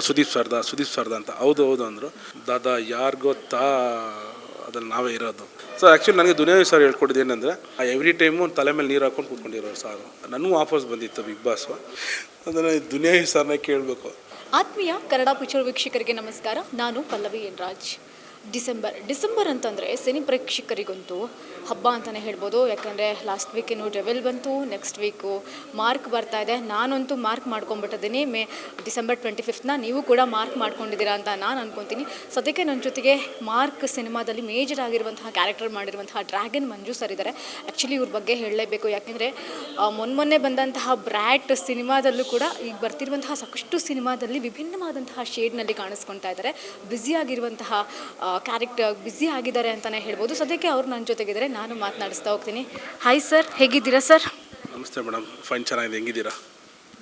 ಸುದೀಪ್ ಸರ್ದ ಅಂತ ಹೌದು ಅಂದರು. ದಾದಾ ಯಾರು ಗೊತ್ತಾ ಅದ್ರಲ್ಲಿ ನಾವೇ ಇರೋದು. ಸೊ ಆ್ಯಕ್ಚುಲಿ ನನಗೆ ದುನಿಯಾವಿ ಸರ್ ಹೇಳ್ಕೊಟ್ಟಿದ್ದು ಏನಂದರೆ, ಎವ್ರಿ ಟೈಮು ತಲೆ ಮೇಲೆ ನೀರು ಹಾಕೊಂಡು ಕೂತ್ಕೊಂಡಿರೋರು ಸಾರು. ನನಗೂ ವಾಪಸ್ ಬಂದಿತ್ತು ಬಿಗ್ ಬಾಸು. ಅದನ್ನು ದುನಿಯಾವಿ ಸರ್ನೇ ಕೇಳಬೇಕು. ಆತ್ಮೀಯ ಕನ್ನಡ ಪಿಕ್ಚರ್ ವೀಕ್ಷಕರಿಗೆ ನಮಸ್ಕಾರ. ನಾನು ಪಲ್ಲವಿ ಎನ್ ರಾಜ್. ಡಿಸೆಂಬರ್ ಅಂತಂದರೆ ಸಿನಿ ಪ್ರೇಕ್ಷಕರಿಗಂತೂ ಹಬ್ಬ ಅಂತಲೇ ಹೇಳ್ಬೋದು. ಯಾಕಂದರೆ ಲಾಸ್ಟ್ ವೀಕೇನು ರೆವೆಲ್ ಬಂತು, ನೆಕ್ಸ್ಟ್ ವೀಕು ಮಾರ್ಕ್ ಬರ್ತಾ ಇದೆ. ನಾನಂತೂ ಮಾರ್ಕ್ ಮಾಡ್ಕೊಂಡ್ಬಿಟ್ಟಿದ್ದೀನಿ. ಡಿಸೆಂಬರ್ 25th ನೀವು ಕೂಡ ಮಾರ್ಕ್ ಮಾಡ್ಕೊಂಡಿದ್ದೀರಾ ಅಂತ ನಾನು ಅನ್ಕೊತೀನಿ. ಸದ್ಯಕ್ಕೆ ನನ್ನ ಜೊತೆಗೆ ಮಾರ್ಕ್ ಸಿನಿಮಾದಲ್ಲಿ ಮೇಜರ್ ಆಗಿರುವಂತಹ ಕ್ಯಾರೆಕ್ಟರ್ ಮಾಡಿರುವಂತಹ ಡ್ರ್ಯಾಗನ್ ಮಂಜು ಸರ್ ಇದ್ದಾರೆ. ಆ್ಯಕ್ಚುಲಿ ಇವ್ರ ಬಗ್ಗೆ ಹೇಳಲೇಬೇಕು. ಯಾಕೆಂದರೆ ಮೊನ್ನೆ ಬಂದಂತಹ ಬ್ರ್ಯಾಟ್ ಸಿನಿಮಾದಲ್ಲೂ ಕೂಡ ಈಗ ಬರ್ತಿರುವಂತಹ ಸಾಕಷ್ಟು ಸಿನಿಮಾದಲ್ಲಿ ವಿಭಿನ್ನವಾದಂತಹ ಶೇಡ್ನಲ್ಲಿ ಕಾಣಿಸ್ಕೊಳ್ತಾ ಇದ್ದಾರೆ. ಬ್ಯುಸಿಯಾಗಿರುವಂತಹ ಕ್ಯಾರೆಕ್ಟರ್ ಬ್ಯುಸಿ ಆಗಿದ್ದಾರೆ ಅಂತಲೇ ಹೇಳ್ಬೋದು. ಸದ್ಯಕ್ಕೆ ಅವರು ನನ್ನ ಜೊತೆಗಿದ್ದಾರೆ, ನಾನು ಮಾತನಾಡಿಸ್ತಾ ಹೋಗ್ತೀನಿ. ಹಾಯ್ ಸರ್, ಹೇಗಿದ್ದೀರಾ ಸರ್? ನಮಸ್ತೆ ಮೇಡಮ್, ಫೈನ್, ಚೆನ್ನಾಗಿದೆ. ಹೆಂಗಿದ್ದೀರಾ?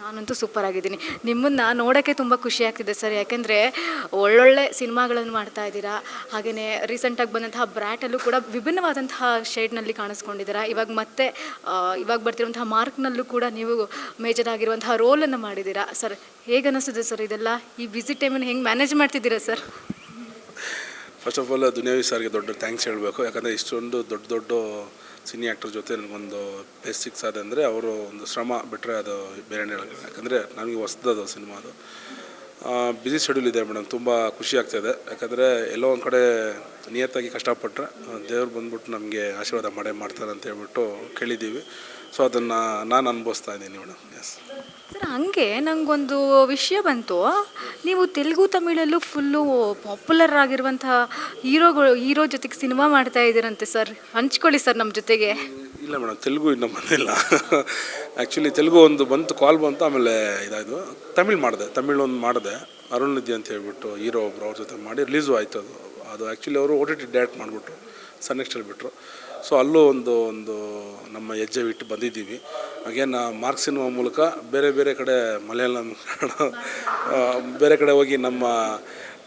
ನಾನಂತೂ ಸೂಪರ್ ಆಗಿದ್ದೀನಿ. ನಿಮ್ಮನ್ನು ನೋಡೋಕ್ಕೆ ತುಂಬ ಖುಷಿ ಆಗ್ತಿದೆ ಸರ್. ಯಾಕೆಂದರೆ ಒಳ್ಳೊಳ್ಳೆ ಸಿನಿಮಾಗಳನ್ನು ಮಾಡ್ತಾ ಇದ್ದೀರಾ. ಹಾಗೆಯೇ ರೀಸೆಂಟಾಗಿ ಬಂದಂತಹ ಬ್ರ್ಯಾಟಲ್ಲೂ ಕೂಡ ವಿಭಿನ್ನವಾದಂತಹ ಶೇಡ್ನಲ್ಲಿ ಕಾಣಿಸ್ಕೊಂಡಿದ್ದೀರಾ. ಇವಾಗ ಬರ್ತಿರುವಂತಹ ಮಾರ್ಕ್ನಲ್ಲೂ ಕೂಡ ನೀವು ಮೇಜರ್ ಆಗಿರುವಂತಹ ರೋಲನ್ನು ಮಾಡಿದ್ದೀರಾ. ಸರ್, ಹೇಗೆ ಅನ್ನಿಸ್ತಿದೆ ಸರ್ ಇದೆಲ್ಲ? ಈ ಬ್ಯುಸಿ ಟೈಮನ್ನು ಹೆಂಗೆ ಮ್ಯಾನೇಜ್ ಮಾಡ್ತಿದ್ದೀರಾ ಸರ್? ಫಸ್ಟ್ ಆಫ್ ಆಲ್ ದುನಿಯಾವಿ ಸರ್ಗೆ ದೊಡ್ಡ ಥ್ಯಾಂಕ್ಸ್ ಹೇಳಬೇಕು. ಯಾಕಂದರೆ ಇಷ್ಟೊಂದು ದೊಡ್ಡ ಸಿನಿ ಆ್ಯಕ್ಟರ್ ಜೊತೆ ನನಗೊಂದು ಪ್ಲೇಸ್ ಸಿಕ್ಸ್ ಅಂದರೆ ಅವರು ಒಂದು ಶ್ರಮ ಬಿಟ್ಟರೆ ಅದು ಬೇರೆ ಹೇಳೋದು. ಯಾಕಂದರೆ ನನಗೆ ಹೊಸ್ದದು ಸಿನಿಮಾ. ಅದು ಬ್ಯುಸಿ ಶೆಡ್ಯೂಲ್ ಇದೆ ಮೇಡಮ್. ತುಂಬ ಖುಷಿ ಆಗ್ತಾಯಿದೆ. ಯಾಕಂದರೆ ಎಲ್ಲೋ ಒಂದು ಕಡೆ ನಿಯತ್ತಾಗಿ ಕಷ್ಟಪಟ್ಟರೆ ದೇವ್ರು ಬಂದ್ಬಿಟ್ಟು ನಮಗೆ ಆಶೀರ್ವಾದ ಮಾಡ್ತಾರೆ ಅಂತ ಹೇಳ್ಬಿಟ್ಟು ಕೇಳಿದ್ದೀವಿ. ಸೊ ಅದನ್ನು ನಾನು ಅನುಭವಿಸ್ತಾ ಇದ್ದೀನಿ ಮೇಡಮ್. ಎಸ್ ಸರ್, ಹಾಗೆ ನನಗೊಂದು ವಿಷಯ ಬಂತು. ನೀವು ತೆಲುಗು ತಮಿಳಲ್ಲೂ ಫುಲ್ಲು ಪಾಪ್ಯುಲರ್ ಆಗಿರುವಂತಹ ಹೀರೋ ಜೊತೆಗೆ ಸಿನಿಮಾ ಮಾಡ್ತಾ ಇದ್ದೀರಂತೆ ಸರ್. ಹಂಚ್ಕೊಳ್ಳಿ ಸರ್ ನಮ್ಮ ಜೊತೆಗೆ. ಇಲ್ಲ ಮೇಡಮ್, ತೆಲುಗು ಇನ್ನೂ ಬಂದಿಲ್ಲ. ಆ್ಯಕ್ಚುಲಿ ತೆಲುಗು ಒಂದು ಕಾಲ್ ಬಂತು, ಆಮೇಲೆ ಇದಾಯಿತು. ತಮಿಳ್ ಒಂದು ಮಾಡಿದೆ. ಅರುಣ್ ನಿಧಿ ಅಂತ ಹೇಳ್ಬಿಟ್ಟು ಹೀರೋ ಒಬ್ಬರು, ಅವ್ರ ಜೊತೆ ಮಾಡಿ ರಿಲೀಸು ಆಯಿತು. ಅದು ಆ್ಯಕ್ಚುಲಿ ಅವರು OTT ಡೈರೆಕ್ಟ್ ಮಾಡಿಬಿಟ್ರು, ಸನ್ ನೆಕ್ಸ್ಟಲ್ಲಿ ಬಿಟ್ಟರು. ಸೊ ಅಲ್ಲೂ ಒಂದು ನಮ್ಮ ಹೆಜ್ಜೆ ಬಿಟ್ಟು ಬಂದಿದ್ದೀವಿ. ಅಗೇನ್ ಮಾರ್ಕ್ ಸಿನಿಮಾ ಮೂಲಕ ಬೇರೆ ಕಡೆ ಮಲಯಾಳಂ, ಕನ್ನಡ, ಬೇರೆ ಕಡೆ ಹೋಗಿ ನಮ್ಮ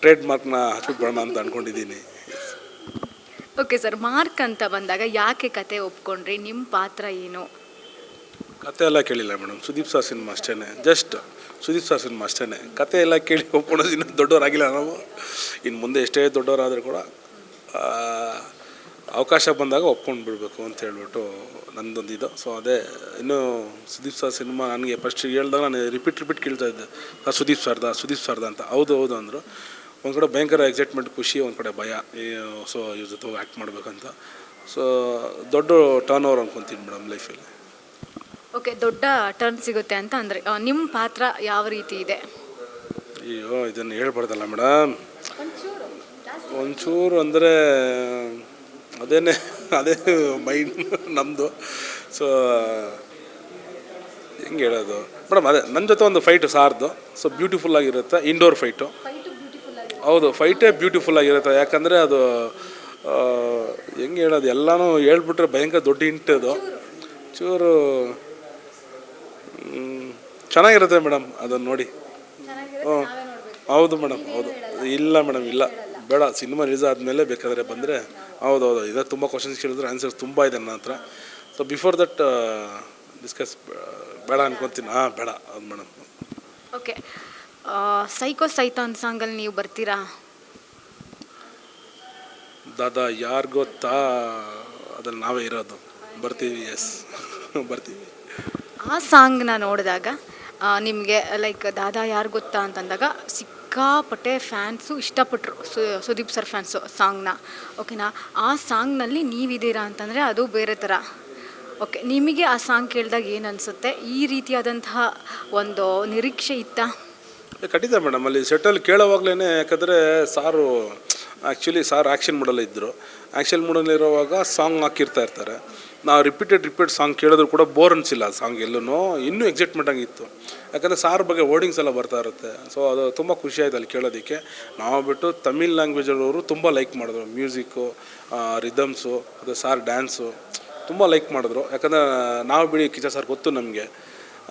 ಟ್ರೇಡ್ ಮಾರ್ಕ್ನ ಹಚ್ಬಿಟ್ಟು ಬರೋಣ ಅಂತ ಅಂದ್ಕೊಂಡಿದ್ದೀನಿ. ಓಕೆ ಸರ್, ಮಾರ್ಕ್ ಅಂತ ಬಂದಾಗ ಯಾಕೆ ಕತೆ ಒಪ್ಕೊಂಡ್ರಿ? ನಿಮ್ಮ ಪಾತ್ರ ಏನು? ಕತೆ ಎಲ್ಲ ಕೇಳಿಲ್ಲ ಮೇಡಮ್. ಸುದೀಪ್ ಸರ್ ಸಿನಿಮಾ ಅಷ್ಟೇ, ಜಸ್ಟ್ ಸುದೀಪ್ ಸರ್ ಸಿನಿಮಾ ಅಷ್ಟೇ. ಕತೆ ಎಲ್ಲ ಕೇಳಿ ಒಪ್ಕೊಳ್ಳೋದು ಇನ್ನೂ ದೊಡ್ಡವರಾಗಿಲ್ಲ ನಾವು. ಇನ್ನು ಮುಂದೆ ಎಷ್ಟೇ ದೊಡ್ಡವರಾದರೂ ಕೂಡ ಅವಕಾಶ ಬಂದಾಗ ಒಪ್ಕೊಂಡು ಬಿಡಬೇಕು ಅಂತ ಹೇಳ್ಬಿಟ್ಟು ನನ್ನದೊಂದಿದ್ದು. ಸೊ ಅದೇ ಇನ್ನೂ ಸುದೀಪ್ ಸರ್ ಸಿನಿಮಾ ನನಗೆ ಫಸ್ಟ್ ಹೇಳ್ದಾಗ ನಾನು ರಿಪೀಟ್ ಕೇಳ್ತಾ ಇದ್ದೆ, ಸುದೀಪ್ ಸರ್ದ ಅಂತ ಹೌದು ಅಂದರು. ಒಂದು ಕಡೆ ಭಯಂಕರ ಎಕ್ಸೈಟ್ಮೆಂಟ್, ಖುಷಿ, ಒಂದು ಕಡೆ ಭಯ. ಸೊ ಇವ್ರ ಜೊತೆ ಆ್ಯಕ್ಟ್ ಮಾಡಬೇಕಂತ. ಸೊ ದೊಡ್ಡ ಟರ್ನ್ ಓವರ್ ಅಂದ್ಕೊತೀನಿ ಮೇಡಮ್ ಲೈಫಲ್ಲಿ. ಓಕೆ, ದೊಡ್ಡ ಟರ್ನ್ ಸಿಗುತ್ತೆ ಅಂತ ಅಂದರೆ ನಿಮ್ಮ ಪಾತ್ರ ಯಾವ ರೀತಿ ಇದೆ? ಅಯ್ಯೋ, ಇದನ್ನು ಹೇಳ್ಬಾರ್ದಲ್ಲ ಮೇಡಮ್. ಒಂಚೂರು ಅಂದರೆ ಅದೇ ಮೈಂಡ್ ನಮ್ಮದು. ಸೊ ಹೆಂಗೆ ಹೇಳೋದು ಮೇಡಮ್, ಅದೇ ನನ್ನ ಜೊತೆ ಒಂದು ಫೈಟು ಸಾರ್ದು. ಸೊ ಬ್ಯೂಟಿಫುಲ್ ಆಗಿರುತ್ತೆ. Indoor fight. ಹೌದು, ಫೈಟೇ ಬ್ಯೂಟಿಫುಲ್ ಆಗಿರುತ್ತೆ. ಯಾಕಂದರೆ ಅದು ಹೆಂಗೆ ಹೇಳೋದು, ಎಲ್ಲನೂ ಹೇಳ್ಬಿಟ್ರೆ ಭಯಂಕರ ದೊಡ್ಡ ಇಂಟದು. ಚೂರು ಚೆನ್ನಾಗಿರುತ್ತೆ ಮೇಡಮ್, ಅದನ್ನು ನೋಡಿ. ಹೌದು ಮೇಡಮ್, ಹೌದು. ಇಲ್ಲ ಮೇಡಮ್, ಇಲ್ಲ, ಬೇಡ. ಸಿನಿಮಾ ರಿಲೀಸ್ ಆದಮೇಲೆ ಬೇಕಾದರೆ ಬಂದರೆ. ಹೌದು, ಇದೆ. ತುಂಬ ಕ್ವಶನ್ಸ್ ಕೇಳಿದ್ರೆ ಆನ್ಸರ್ಸ್ ತುಂಬ ಇದೆ ನನ್ನ ಹತ್ರ. ಸೊ ಬಿಫೋರ್ ದಟ್ ಡಿಸ್ಕಸ್ ಬೇಡ ಅನ್ಕೊತೀನಿ. ಬೇಡ ಅದು ಮೇಡಮ್. ಓಕೆ, ಸೈಕೋ ಸೈತಾನ್ ಸಾಂಗಲ್ಲಿ ನೀವು ಬರ್ತೀರಾ? ದಾದಾ ಯಾರು ಗೊತ್ತಾ ಅದ್ರಲ್ಲಿ ನಾವೇ ಇರೋದು. ಬರ್ತೀವಿ. ಎಸ್, ಬರ್ತೀವಿ. ಆ ಸಾಂಗ್ನ ನೋಡಿದಾಗ ನಿಮಗೆ ಲೈಕ್ ದಾದಾ ಯಾರು ಗೊತ್ತಾ ಅಂತಂದಾಗ ಸಿಕ್ಕಾಪಟ್ಟೆ ಫ್ಯಾನ್ಸು ಇಷ್ಟಪಟ್ಟರು, ಸುದೀಪ್ ಸರ್ ಫ್ಯಾನ್ಸು ಸಾಂಗ್ನ. ಓಕೆನಾ? ಆ ಸಾಂಗ್ನಲ್ಲಿ ನೀವಿದ್ದೀರಾ ಅಂತಂದರೆ ಅದು ಬೇರೆ ಥರ. ಓಕೆ, ನಿಮಗೆ ಆ ಸಾಂಗ್ ಕೇಳಿದಾಗ ಏನು ಅನಿಸುತ್ತೆ? ಈ ರೀತಿಯಾದಂತಹ ಒಂದು ನಿರೀಕ್ಷೆ ಇತ್ತಾ? ಖಂಡಿತ ಮೇಡಮ್. ಅಲ್ಲಿ ಸೆಟ್ಟಲ್ಲಿ ಕೇಳೋವಾಗಲೇ, ಯಾಕಂದರೆ ಸಾರು ಆ್ಯಕ್ಚುಲಿ ಆ್ಯಕ್ಷನ್ ಮೂಡಲ್ಲಿ ಇದ್ದರು. ಆ್ಯಕ್ಷನ್ ಮೂಡಲ್ಲಿರುವಾಗ ಸಾಂಗ್ ಹಾಕಿರ್ತಾ ಇರ್ತಾರೆ. ನಾವು ರಿಪೀಟ್ ಸಾಂಗ್ ಕೇಳಿದ್ರು ಕೂಡ ಬೋರ್ ಅನಿಸಿಲ್ಲ. ಆ ಸಾಂಗ್ ಎಲ್ಲೂ ಇನ್ನೂ ಎಕ್ಸೈಟ್ಮೆಂಟ್ ಆಗಿತ್ತು. ಯಾಕಂದರೆ ಸಾರ್ ಬಗ್ಗೆ ವರ್ಡಿಂಗ್ಸ್ ಎಲ್ಲ ಬರ್ತಾ ಇರುತ್ತೆ. ಸೊ ಅದು ತುಂಬ ಖುಷಿ ಆಯ್ತು ಅಲ್ಲಿ ಕೇಳೋದಕ್ಕೆ. ನಾವು ಬಿಟ್ಟು ತಮಿಳ್ ಲ್ಯಾಂಗ್ವೇಜಲ್ಲವರು ತುಂಬ ಲೈಕ್ ಮಾಡಿದ್ರು. ಮ್ಯೂಸಿಕ್ಕು, ರಿದಮ್ಸು, ಅದು ಸಾರ್ ಡ್ಯಾನ್ಸು ತುಂಬ ಲೈಕ್ ಮಾಡಿದ್ರು. ಯಾಕಂದರೆ ನಾವು ಬಿಡಿ ಕಿಚ್ಚ ಸರ್ ಗೊತ್ತು ನಮಗೆ,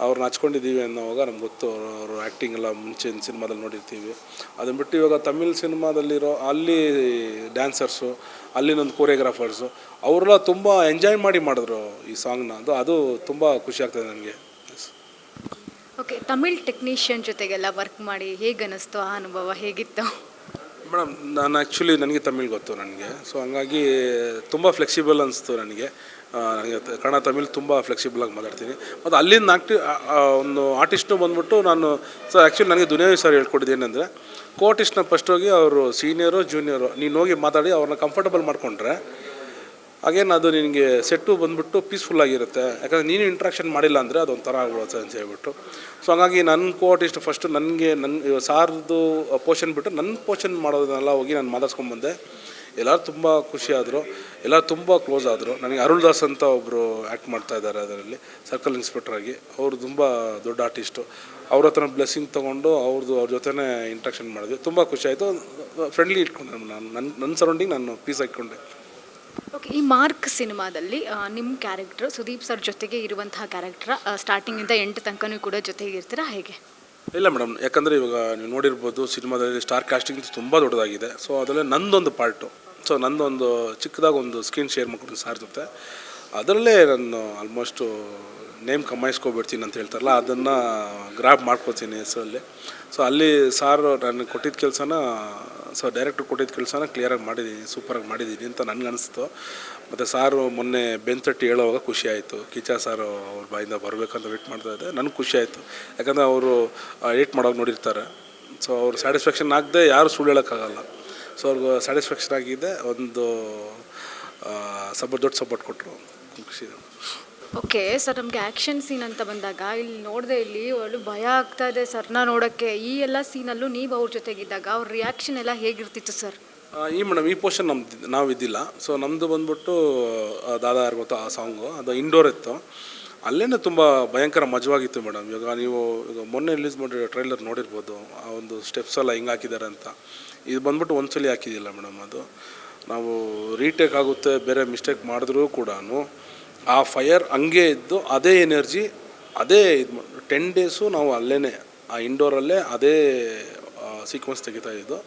ಅವ್ರನ್ನ ಹಚ್ಕೊಂಡಿದ್ದೀವಿ ಅನ್ನೋವಾಗ ನಮ್ಗೆ ಗೊತ್ತು. ಅವರು ಆ್ಯಕ್ಟಿಂಗ್ ಎಲ್ಲ ಮುಂಚಿನ ಸಿನಿಮಾದಲ್ಲಿ ನೋಡಿರ್ತೀವಿ. ಅದನ್ನು ಬಿಟ್ಟು ಇವಾಗ ತಮಿಳ್ ಸಿನಿಮಾದಲ್ಲಿರೋ ಅಲ್ಲಿ ಡ್ಯಾನ್ಸರ್ಸು, ಅಲ್ಲಿನೊಂದು ಕೋರಿಯೋಗ್ರಾಫರ್ಸು, ಅವರೆಲ್ಲ ತುಂಬ ಎಂಜಾಯ್ ಮಾಡಿದ್ರು ಈ ಸಾಂಗ್ನ. ಅದು ತುಂಬ ಖುಷಿ ಆಗ್ತದೆ ನನಗೆ. ಓಕೆ, ತಮಿಳ್ ಟೆಕ್ನಿಷಿಯನ್ ಜೊತೆಗೆಲ್ಲ ವರ್ಕ್ ಮಾಡಿ ಹೇಗೆ ಅನ್ನಿಸ್ತು, ಆ ಅನುಭವ ಹೇಗಿತ್ತು? ಮೇಡಮ್ ನಾನು ಆ್ಯಕ್ಚುಲಿ ನನಗೆ ತಮಿಳ್ ಗೊತ್ತು ನನಗೆ, ಸೊ ಹಂಗಾಗಿ ತುಂಬ ಫ್ಲೆಕ್ಸಿಬಲ್ ಅನಿಸ್ತು ನನಗೆ. ನನಗೆ ಕನ್ನಡ ತಮಿಳ್ ತುಂಬ ಫ್ಲೆಕ್ಸಿಬಲಾಗಿ ಮಾತಾಡ್ತೀನಿ. ಮತ್ತು ಅಲ್ಲಿಂದ ಒಂದು ಆರ್ಟಿಸ್ಟು ಬಂದ್ಬಿಟ್ಟು ನಾನು, ಸೊ ಆ್ಯಕ್ಚುಲಿ ನನಗೆ ದುನಿಯಾವಿ ಸರ್ ಹೇಳ್ಕೊಟ್ಟಿದ್ದು ಏನಂದರೆ, ಕೋ ಆರ್ಟಿಸ್ಟ್ನ ಫಸ್ಟ್ ಹೋಗಿ ಅವರು ಸೀನಿಯರು ಜೂನಿಯರು ನೀನು ಹೋಗಿ ಮಾತಾಡಿ ಅವ್ರನ್ನ ಕಂಫರ್ಟಬಲ್ ಮಾಡಿಕೊಂಡ್ರೆ ಹಾಗೇನು ಅದು ನಿನಗೆ ಸೆಟ್ಟು ಬಂದುಬಿಟ್ಟು ಪೀಸ್ಫುಲ್ಲಾಗಿರುತ್ತೆ. ಯಾಕಂದರೆ ನೀನು ಇಂಟ್ರಾಕ್ಷನ್ ಮಾಡಿಲ್ಲ ಅಂದರೆ ಅದೊಂಥರ ಆಗ್ಬಿಡುತ್ತೆ ಅಂತ ಹೇಳ್ಬಿಟ್ಟು. ಸೊ ಹಾಗಾಗಿ ನನ್ನ ಕೋ ಆರ್ಟಿಸ್ಟ್ ಫಸ್ಟು ನನಗೆ ನನ್ನ ಸಾರ್ದು ಪೋರ್ಷನ್ ಬಿಟ್ಟು ನನ್ನ ಪೋರ್ಷನ್ ಮಾಡೋದನ್ನೆಲ್ಲ ಹೋಗಿ ನಾನು ಮಾತಾಡ್ಸ್ಕೊಂಬಂದೆ. ಎಲ್ಲರೂ ತುಂಬ ಖುಷಿಯಾದರು, ಎಲ್ಲರೂ ತುಂಬ ಕ್ಲೋಸ್ ಆದರು. ನನಗೆ ಅರುಳ್ ದಾಸ್ ಅಂತ ಒಬ್ಬರು ಆ್ಯಕ್ಟ್ ಮಾಡ್ತಾಯಿದ್ದಾರೆ ಅದರಲ್ಲಿ ಸರ್ಕಲ್ ಇನ್ಸ್ಪೆಕ್ಟ್ರಾಗಿ. ಅವರು ತುಂಬ ದೊಡ್ಡ ಆರ್ಟಿಸ್ಟು. ಅವ್ರ ಹತ್ರ ಬ್ಲೆಸ್ಸಿಂಗ್ ತೊಗೊಂಡು ಅವ್ರ ಜೊತೆನೇ ಇಂಟ್ರಾಕ್ಷನ್ ಮಾಡಿದ್ವಿ. ತುಂಬ ಖುಷಿಯಾಯಿತು. ಫ್ರೆಂಡ್ಲಿ ಇಟ್ಕೊಂಡೆ ನನ್ನ ಸರೌಂಡಿಂಗ್ ನಾನು ಪೀಸ್ ಹಾಕ್ಕೊಂಡೆ. ಓಕೆ, ಈ ಮಾರ್ಕ್ ಸಿನಿಮಾದಲ್ಲಿ ನಿಮ್ಮ ಕ್ಯಾರೆಕ್ಟ್ರ್ ಸುದೀಪ್ ಸರ್ ಜೊತೆಗೆ ಇರುವಂತಹ ಕ್ಯಾರೆಕ್ಟ್ರ ಸ್ಟಾರ್ಟಿಂಗಿಂದ ಎಂಟು ತನಕನೂ ಕೂಡ ಜೊತೆಗೆ ಇರ್ತೀರಾ ಹೇಗೆ? ಇಲ್ಲ ಮೇಡಮ್, ಯಾಕಂದರೆ ಇವಾಗ ನೀವು ನೋಡಿರ್ಬೋದು ಸಿನಿಮಾದಲ್ಲಿ ಸ್ಟಾರ್ ಕಾಸ್ಟಿಂಗ್ ತುಂಬ ದೊಡ್ಡದಾಗಿದೆ. ಸೊ ಅದರಲ್ಲೇ ನಂದೊಂದು ಪಾರ್ಟು, ಸೊ ನಂದೊಂದು ಚಿಕ್ಕದಾಗಿ ಒಂದು ಸ್ಕ್ರೀನ್ ಶೇರ್ ಮಾಡ್ಕೊಂಡು ಸಾರ್ ಜೊತೆ. ಅದರಲ್ಲೇ ನಾನು ಆಲ್ಮೋಸ್ಟು ನೇಮ್ ಕಮಾಯಿಸ್ಕೊಬಿಡ್ತೀನಿ ಅಂತ ಹೇಳ್ತಾರಲ್ಲ, ಅದನ್ನು ಗ್ರಾಬ್ ಮಾಡ್ಕೋತೀನಿ ಹೆಸರಲ್ಲಿ. ಸೊ ಅಲ್ಲಿ ಸಾರು ನನಗೆ ಕೊಟ್ಟಿದ್ದ ಕೆಲಸನ, ಸೊ ಡೈರೆಕ್ಟ್ರ್ ಕೊಟ್ಟಿದ್ದ ಕೆಲಸನ ಕ್ಲಿಯರಾಗಿ ಮಾಡಿದ್ದೀನಿ, ಸೂಪರಾಗಿ ಮಾಡಿದ್ದೀನಿ ಅಂತ ನನಗೆ ಅನಿಸ್ತು. ಮತ್ತು ಸಾರು ಮೊನ್ನೆ ಬೆಂತಟ್ಟಿ ಹೇಳೋವಾಗ ಖುಷಿ ಆಯಿತು. ಕಿಚ್ಚ ಸಾರು ಅವ್ರ ಬಾಯಿಂದ ಬರಬೇಕಂತ ವೇಟ್ ಮಾಡ್ತಾಯಿದ್ದೆ. ನನಗೆ ಖುಷಿ ಆಯಿತು, ಯಾಕಂದರೆ ಅವರು ಎಡಿಟ್ ಮಾಡೋಕೆ ನೋಡಿರ್ತಾರೆ. ಸೊ ಅವ್ರು ಸ್ಯಾಟಿಸ್ಫ್ಯಾಕ್ಷನ್ ಆಗದೆ ಯಾರು ಸುಳ್ಳು ಹೇಳೋಕ್ಕಾಗಲ್ಲ. ಸೊ ಅವ್ರಿಗೆ ಸ್ಯಾಟಿಸ್ಫ್ಯಾಕ್ಷನ್ ಆಗಿದೆ, ಒಂದು ದೊಡ್ಡ ಸಪೋರ್ಟ್ ಕೊಟ್ಟರು, ಖುಷಿ ಇದೆ. ಓಕೆ ಸರ್, ನಮಗೆ ಆ್ಯಕ್ಷನ್ ಸೀನ್ ಅಂತ ಬಂದಾಗ ಇಲ್ಲಿ ನೋಡಿದೆ, ಇಲ್ಲಿ ಒಳ್ಳೆ ಭಯ ಆಗ್ತಾ ಇದೆ ಸರ್ನ ನೋಡೋಕ್ಕೆ. ಈ ಎಲ್ಲ ಸೀನಲ್ಲೂ ನೀವು ಅವ್ರ ಜೊತೆಗಿದ್ದಾಗ ಅವ್ರ ರಿಯಾಕ್ಷನ್ ಎಲ್ಲ ಹೇಗಿರ್ತಿತ್ತು ಸರ್? ಈ ಮೇಡಮ್, ಈ ಪೋರ್ಷನ್ ನಾವು ಇದ್ದಿಲ್ಲ. ಸೊ ನಮ್ಮದು ಬಂದ್ಬಿಟ್ಟು ದಾದಾ ಯಾರು ಗೊತ್ತಾ ಆ ಸಾಂಗು, ಅದು ಇಂಡೋರ್ ಇತ್ತು. ಅಲ್ಲೇ ತುಂಬ ಭಯಂಕರ ಮಜವಾಗಿತ್ತು ಮೇಡಮ್. ಇವಾಗ ನೀವು ಮೊನ್ನೆ ರಿಲೀಸ್ ಮಾಡಿರೋ ಟ್ರೈಲರ್ ನೋಡಿರ್ಬೋದು, ಆ ಒಂದು ಸ್ಟೆಪ್ಸ್ ಎಲ್ಲ ಹಿಂಗೆ ಹಾಕಿದ್ದಾರೆ ಅಂತ. ಇದು ಬಂದ್ಬಿಟ್ಟು ಒಂದ್ಸಲಿ ಹಾಕಿದ್ದಿಲ್ಲ ಮೇಡಮ್. ಅದು ನಾವು ರೀಟೇಕ್ ಆಗುತ್ತೆ, ಬೇರೆ ಮಿಸ್ಟೇಕ್ ಮಾಡಿದ್ರೂ ಕೂಡ ಆ ಫೈರ್ ಹಂಗೆ ಇದ್ದು ಅದೇ ಎನರ್ಜಿ, ಅದೇ 10 ಡೇಸು ನಾವು ಅಲ್ಲೇ ಆ ಇಂಡೋರಲ್ಲೇ ಅದೇ ಸೀಕ್ವೆನ್ಸ್ ತೆಗಿತಾ ಇದ್ದು.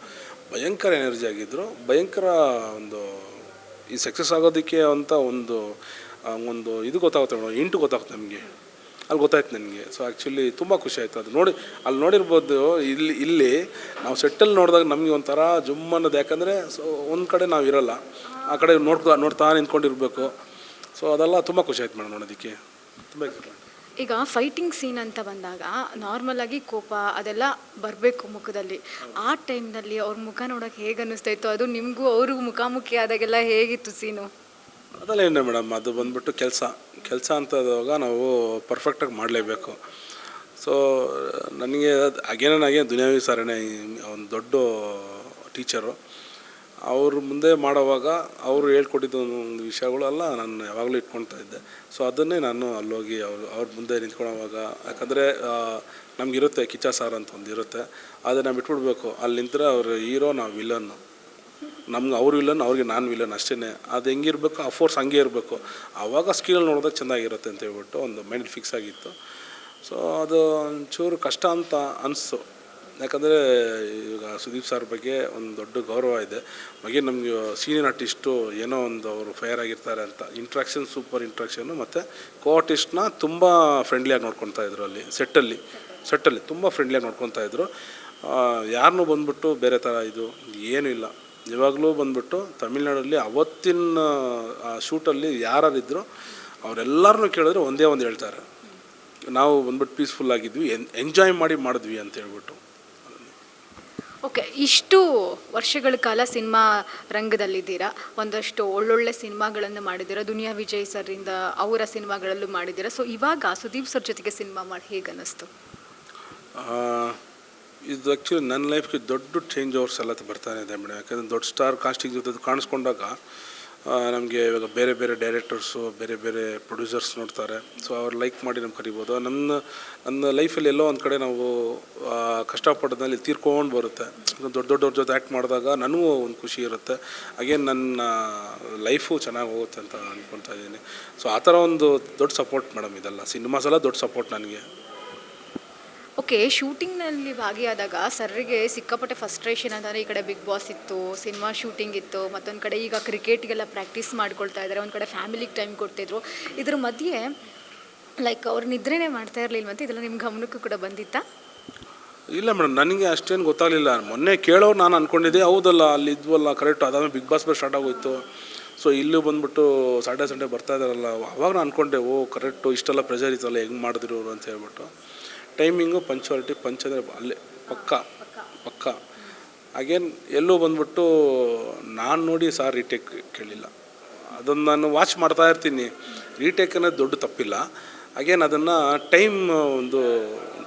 ಭಯಂಕರ ಎನರ್ಜಿ ಆಗಿದ್ದರು. ಭಯಂಕರ ಒಂದು ಈ ಸಕ್ಸಸ್ ಆಗೋದಕ್ಕೆ ಅಂತ ಒಂದು ಇದು ಗೊತ್ತಾಗುತ್ತೆ ಮೇಡಮ್, ಇಂಟು ಗೊತ್ತಾಗುತ್ತೆ ನಮಗೆ. ಅಲ್ಲಿ ಗೊತ್ತಾಯ್ತು ನನಗೆ. ಸೊ ಆ್ಯಕ್ಚುಲಿ ತುಂಬ ಖುಷಿ ಆಯಿತು ಅದು ನೋಡಿ. ಅಲ್ಲಿ ನೋಡಿರ್ಬೋದು, ಇಲ್ಲಿ ನಾವು ಸೆಟ್ಟಲ್ಲಿ ನೋಡಿದಾಗ ನಮಗೆ ಒಂಥರ ಜುಮ್ ಅನ್ನೋದು. ಯಾಕಂದರೆ ಸೊ ಒಂದು ಕಡೆ ನಾವು ಇರೋಲ್ಲ, ಆ ಕಡೆ ನೋಡ್ತಾ ನಿಂತ್ಕೊಂಡಿರ್ಬೇಕು. ಸೊ ಅದೆಲ್ಲ ತುಂಬ ಖುಷಿ ಆಯ್ತು ಮೇಡಮ್ ನೋಡೋದಕ್ಕೆ, ತುಂಬ ಎಕ್ಸೈಟ್. ಈಗ ಫೈಟಿಂಗ್ ಸೀನ್ ಅಂತ ಬಂದಾಗ ನಾರ್ಮಲಾಗಿ ಕೋಪ ಅದೆಲ್ಲ ಬರಬೇಕು ಮುಖದಲ್ಲಿ. ಆ ಟೈಮ್ನಲ್ಲಿ ಅವ್ರ ಮುಖ ನೋಡೋಕೆ ಹೇಗೆ ಅನ್ನಿಸ್ತಾ ಇತ್ತು? ಅದು ನಿಮಗೂ ಅವ್ರಿಗೂ ಮುಖಾಮುಖಿ ಆದಾಗೆಲ್ಲ ಹೇಗಿತ್ತು ಸೀನು? ಅದೆಲ್ಲ ಏನು ಮೇಡಮ್, ಅದು ಬಂದ್ಬಿಟ್ಟು ಕೆಲಸ ಅಂತದಾಗ ನಾವು ಪರ್ಫೆಕ್ಟಾಗಿ ಮಾಡಲೇಬೇಕು. ಸೊ ನನಗೆ ಅಗೇನಾಗೆ ದುನಿಯಾವಿ ಸರನೇ ಒಂದು ದೊಡ್ಡ ಟೀಚರು. ಅವರು ಮುಂದೆ ಮಾಡೋವಾಗ ಅವರು ಹೇಳ್ಕೊಟ್ಟಿದ್ದು ಒಂದು ವಿಷಯಗಳೆಲ್ಲ ನಾನು ಯಾವಾಗಲೂ ಇಟ್ಕೊಳ್ತಾ ಇದ್ದೆ. ಸೊ ಅದನ್ನೇ ನಾನು ಅಲ್ಲೋಗಿ ಅವ್ರ ಮುಂದೆ ನಿಂತ್ಕೊಳ್ಳೋವಾಗ, ಯಾಕಂದರೆ ನಮಗಿರುತ್ತೆ ಕಿಚ್ಚ ಸಾರ್ ಅಂತ ಒಂದು ಇರುತ್ತೆ, ಅದನ್ನು ಬಿಟ್ಬಿಡ್ಬೇಕು. ಅಲ್ಲಿ ನಿಂತರೆ ಅವರು ಹೀರೋ, ನಾವು ವಿಲನ್ನು. ನಮ್ಗೆ ಅವ್ರು ವಿಲನ್, ಅವ್ರಿಗೆ ನಾನು ವಿಲನ್ ಅಷ್ಟೇ. ಅದು ಹೆಂಗಿರಬೇಕು, ಆ ಫೋರ್ಸ್ ಹಂಗೆ ಇರಬೇಕು. ಆವಾಗ ಸ್ಕಿಲ್ ನೋಡಿದ್ರೆ ಚೆಂದಾಗಿರುತ್ತೆ ಅಂತ ಹೇಳ್ಬಿಟ್ಟು ಒಂದು ಮೈಂಡ್ ಫಿಕ್ಸ್ ಆಗಿತ್ತು. ಸೊ ಅದು ಒಂಚೂರು ಕಷ್ಟ ಅಂತ ಅನಿಸ್ತು. ಯಾಕಂದರೆ ಈಗ ಸುದೀಪ್ ಸರ್ ಬಗ್ಗೆ ಒಂದು ದೊಡ್ಡ ಗೌರವ ಇದೆ. ಬಗ್ಗೆ ನಮಗೆ ಸೀನಿಯರ್ ಆರ್ಟಿಸ್ಟು ಏನೋ ಒಂದು ಅವರು ಫೈರ್ ಆಗಿರ್ತಾರೆ ಅಂತ ಇಂಟ್ರಾಕ್ಷನ್, ಸೂಪರ್ ಇಂಟ್ರಾಕ್ಷನ್ನು. ಮತ್ತು ಕೋ ಆರ್ಟಿಸ್ಟ್ನ ತುಂಬ ಫ್ರೆಂಡ್ಲಿಯಾಗಿ ನೋಡ್ಕೊತಾ ಇದ್ರು. ಅಲ್ಲಿ ಸೆಟ್ಟಲ್ಲಿ ತುಂಬ ಫ್ರೆಂಡ್ಲಿಯಾಗಿ ನೋಡ್ಕೊತಾ ಇದ್ರು. ಯಾರನ್ನೂ ಬಂದ್ಬಿಟ್ಟು ಬೇರೆ ಥರ ಇದು ಏನೂ ಇಲ್ಲ. ಇವಾಗಲೂ ಬಂದ್ಬಿಟ್ಟು ತಮಿಳ್ನಾಡಲ್ಲಿ ಅವತ್ತಿನ ಶೂಟಲ್ಲಿ ಯಾರಿದ್ದರು ಅವರೆಲ್ಲರನ್ನೂ ಕೇಳಿದ್ರೆ ಒಂದೇ ಒಂದು ಹೇಳ್ತಾರೆ, ನಾವು ಬಂದ್ಬಿಟ್ಟು ಪೀಸ್ಫುಲ್ಲಾಗಿದ್ವಿ, ಎಂಜಾಯ್ ಮಾಡಿದ್ವಿ ಅಂತ ಹೇಳ್ಬಿಟ್ಟು. ಓಕೆ, ಇಷ್ಟು ವರ್ಷಗಳ ಕಾಲ ಸಿನಿಮಾ ರಂಗದಲ್ಲಿದ್ದೀರಾ, ಒಂದಷ್ಟು ಒಳ್ಳೊಳ್ಳೆ ಸಿನಿಮಾಗಳನ್ನು ಮಾಡಿದ್ದೀರಾ. ದುನಿಯಾ ವಿಜಯ್ ಸರಿಂದ ಅವರ ಸಿನಿಮಾಗಳಲ್ಲೂ ಮಾಡಿದ್ದೀರಾ. ಸೊ ಇವಾಗ ಸುದೀಪ್ ಸರ್ ಜೊತೆಗೆ ಸಿನಿಮಾ ಮಾಡಿ ಹೇಗೆ ಅನ್ನಿಸ್ತು? ಇದು ಆ್ಯಕ್ಚುಲಿ ನನ್ನ ಲೈಫ್ಗೆ ದೊಡ್ಡ ಚೇಂಜ್ ಓವರ್ಸ್ ಎಲ್ಲ ಬರ್ತಾನೆ ಇದೆ ಮೇಡಮ್. ಯಾಕಂದರೆ ದೊಡ್ಡ ಸ್ಟಾರ್ ಕಾಸ್ಟಿಂಗ್ ಜೊತೆ ಕಾಣಿಸ್ಕೊಂಡಾಗ ನಮಗೆ ಇವಾಗ ಬೇರೆ ಬೇರೆ ಡೈರೆಕ್ಟರ್ಸು, ಬೇರೆ ಬೇರೆ ಪ್ರೊಡ್ಯೂಸರ್ಸ್ ನೋಡ್ತಾರೆ. ಸೊ ಅವ್ರು ಲೈಕ್ ಮಾಡಿ ನಮ್ಗೆ ಕರಿಬೋದು. ನನ್ನ ಲೈಫಲ್ಲಿ ಎಲ್ಲೋ ಒಂದು ಕಡೆ ನಾವು ಕಷ್ಟಪಟ್ಟದಲ್ಲಿ ತೀರ್ಕೊಂಡು ಬರುತ್ತೆ. ದೊಡ್ಡವ್ರ ಜೊತೆ ಆ್ಯಕ್ಟ್ ಮಾಡಿದಾಗ ನನಗೂ ಒಂದು ಖುಷಿ ಇರುತ್ತೆ. ಅಗೇನ್ ನನ್ನ ಲೈಫು ಚೆನ್ನಾಗಿ ಹೋಗುತ್ತೆ ಅಂತ ಅಂದ್ಕೊಳ್ತಾ ಇದ್ದೀನಿ. ಸೊ ಆ ಥರ ಒಂದು ದೊಡ್ಡ ಸಪೋರ್ಟ್ ಮೇಡಮ್ ಇದೆಲ್ಲ, ಸಿನಿಮಾಸ್ ಎಲ್ಲ ದೊಡ್ಡ ಸಪೋರ್ಟ್ ನನಗೆ. ಓಕೆ, ಶೂಟಿಂಗ್ನಲ್ಲಿ ಭಾಗಿಯಾದಾಗ ಸರ್ರಿಗೆ ಸಿಕ್ಕಾಪಟ್ಟೆ ಫಸ್ಟ್ರೇಷನ್ ಅಂತಂದರೆ ಈ ಕಡೆ ಬಿಗ್ ಬಾಸ್ ಇತ್ತು, ಸಿನಿಮಾ ಶೂಟಿಂಗ್ ಇತ್ತು, ಮತ್ತೊಂದು ಕಡೆ ಈಗ ಕ್ರಿಕೆಟ್ಗೆಲ್ಲ ಪ್ರಾಕ್ಟೀಸ್ ಮಾಡ್ಕೊಳ್ತಾ ಇದ್ದಾರೆ, ಒಂದು ಕಡೆ ಫ್ಯಾಮಿಲಿಗೆ ಟೈಮ್ ಕೊಡ್ತಿದ್ರು. ಇದ್ರ ಮಧ್ಯೆ ಲೈಕ್ ಅವ್ರು ನಿದ್ರೆನೇ ಮಾಡ್ತಾ ಇರಲಿಲ್ವಂತೆ, ಇದೆಲ್ಲ ನಿಮ್ಮ ಗಮನಕ್ಕೂ ಕೂಡ ಬಂದಿತ್ತಾ? ಇಲ್ಲ ಮೇಡಮ್, ನನಗೆ ಅಷ್ಟೇನು ಗೊತ್ತಾಗಲಿಲ್ಲ. ಮೊನ್ನೆ ಕೇಳೋರು ನಾನು ಅಂದ್ಕೊಂಡಿದ್ದೆ ಹೌದಲ್ಲ ಅಲ್ಲಿ ಇದ್ವಲ್ಲ ಕರೆಕ್ಟ್, ಅದಾದಮೇಲೆ ಬಿಗ್ ಬಾಸ್ ಬೇರೆ ಸ್ಟಾರ್ಟ್ ಆಗೋಯ್ತು. ಸೊ ಇಲ್ಲೂ ಬಂದುಬಿಟ್ಟು ಸಂಡೇ ಬರ್ತಾ ಇದ್ದಾರಲ್ಲ, ಅವಾಗ ನಾನು ಅಂದ್ಕೊಂಡೆ ಓ ಕರೆಕ್ಟು ಇಷ್ಟೆಲ್ಲ ಪ್ರೆಷರ್ ಇತ್ತಲ್ಲ ಹೆಂಗೆ ಮಾಡಿದ್ರು ಅವರು ಅಂತ ಹೇಳ್ಬಿಟ್ಟು. ಟೈಮಿಂಗು ಪಂಚುವಾಲಿಟಿ ಅಂದರೆ ಅಲ್ಲೇ ಪಕ್ಕ ಪಕ್ಕ. ಅಗೇನ್ ಎಲ್ಲೂ ಬಂದ್ಬಿಟ್ಟು ನಾನು ನೋಡಿ ಸಾರ್ ರೀಟೇಕ್ ಕೇಳಿಲ್ಲ. ಅದನ್ನು ನಾನು ವಾಚ್ ಮಾಡ್ತಾ ಇರ್ತೀನಿ. ರೀಟೇಕ್ ಅನ್ನೋದು ದೊಡ್ಡ ತಪ್ಪಿಲ್ಲ. ಅಗೇನ್ ಅದನ್ನು ಟೈಮ್ ಒಂದು